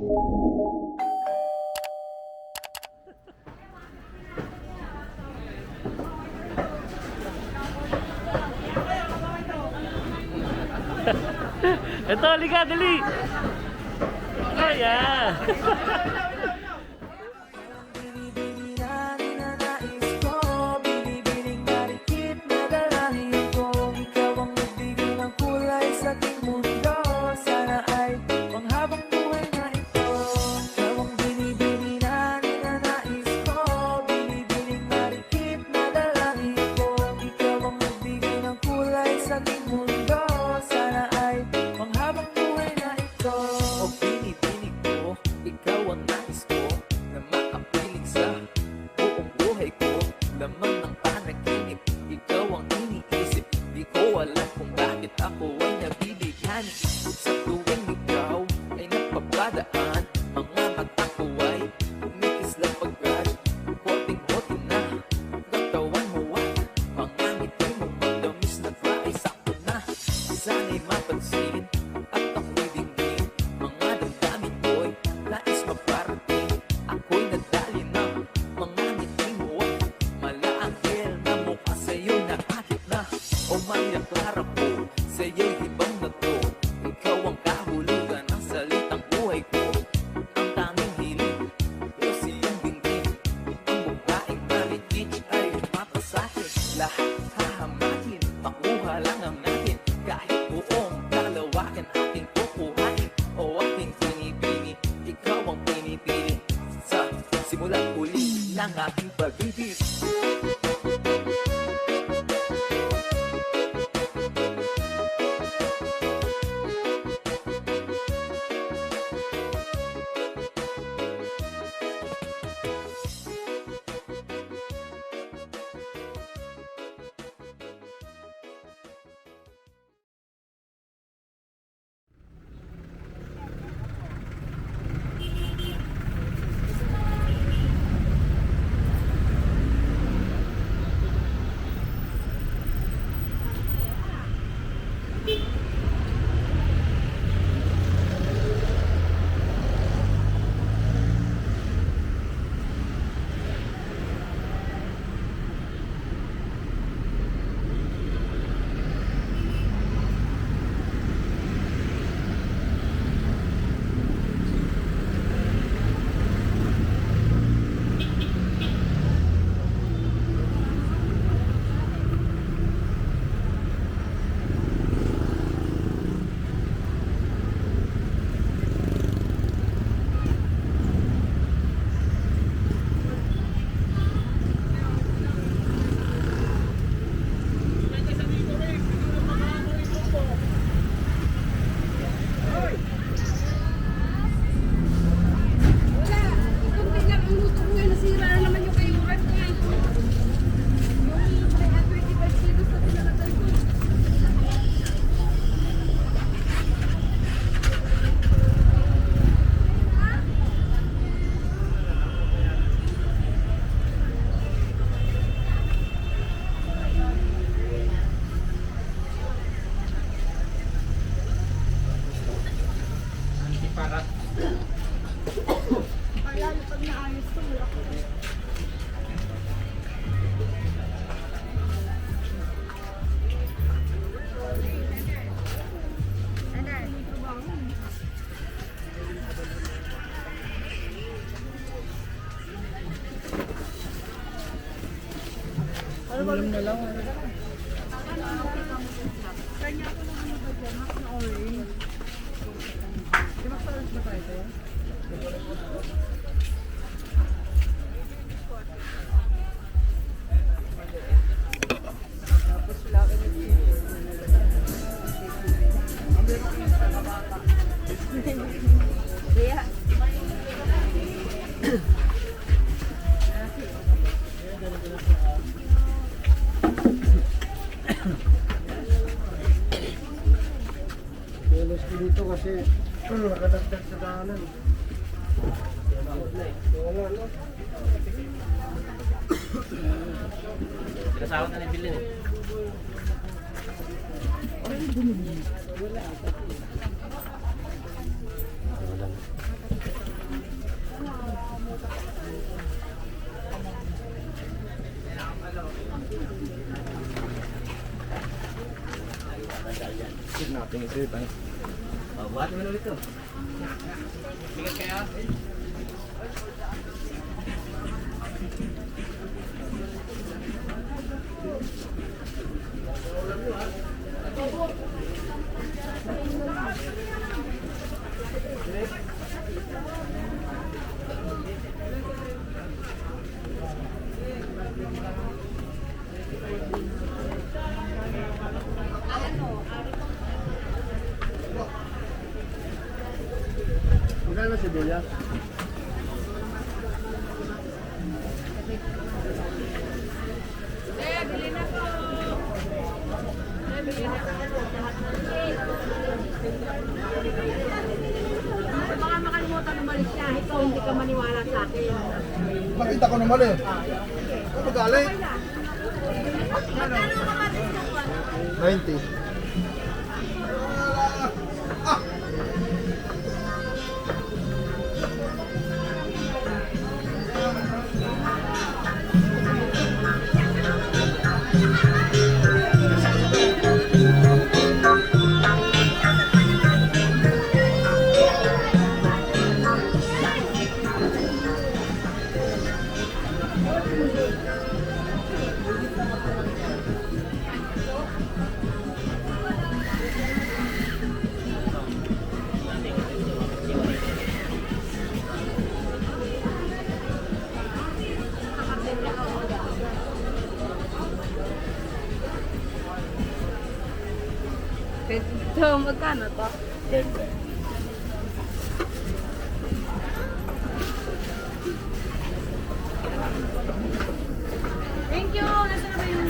Ito, halika, dali! Ayan! Ang aking pag-ibig. Ulam na lang. Kanya ako ng ano ba dyan, Max na orange. Di Max na orange ba tayo? Tapos wala ka na dito. Kaya. Tulos ko dito kasi nakadagdag sa daanan. Wala, no? Pinasawat na ni Bilin eh. Wala. Tingin sa'yo, tayo. Buhat naman ulit to. Bigat kaya? Magkano si Buya? Baka makalimutan umalis siya. Ikaw hindi ka maniwala sa akin. Nakita ko naman eh. Ano magaling? 90. Ito, magkano to? Thank you! Nasaan na ba yung...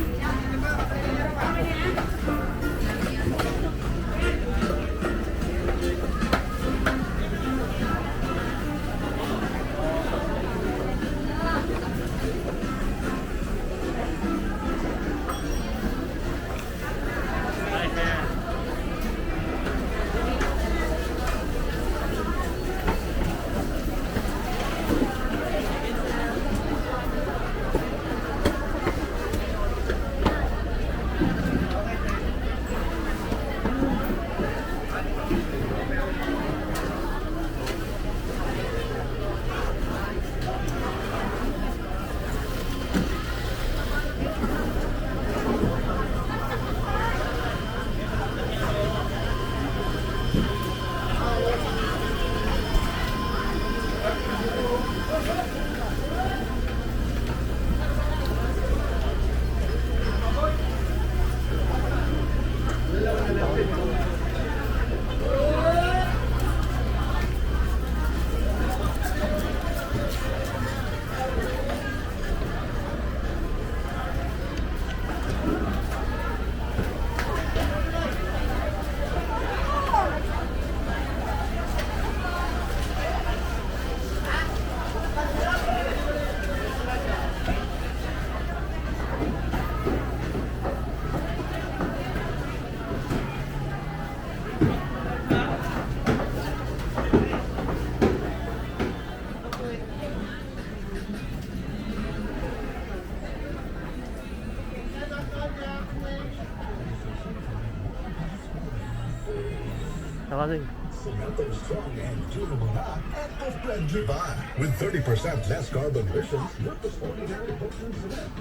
Nakasing. Samantha's strong and durable na at co-friendly pa. With 30% less carbon emissions versus ordinary Volkswagen cement.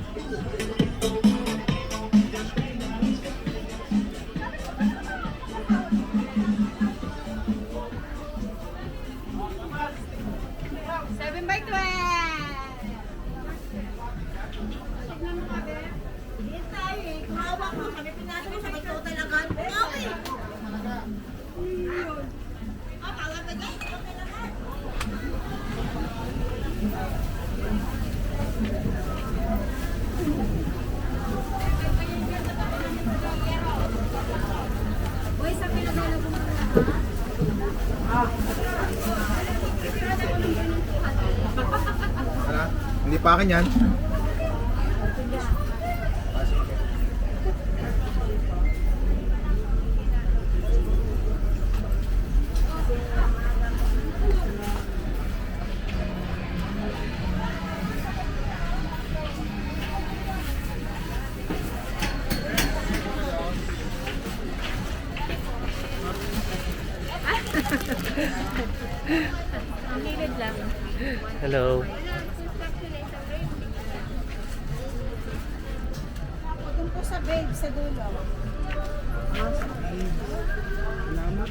Hindi pa akin yan. Ang gilid lang. Hello. Doon po sa babe, sa dulo. Salamat.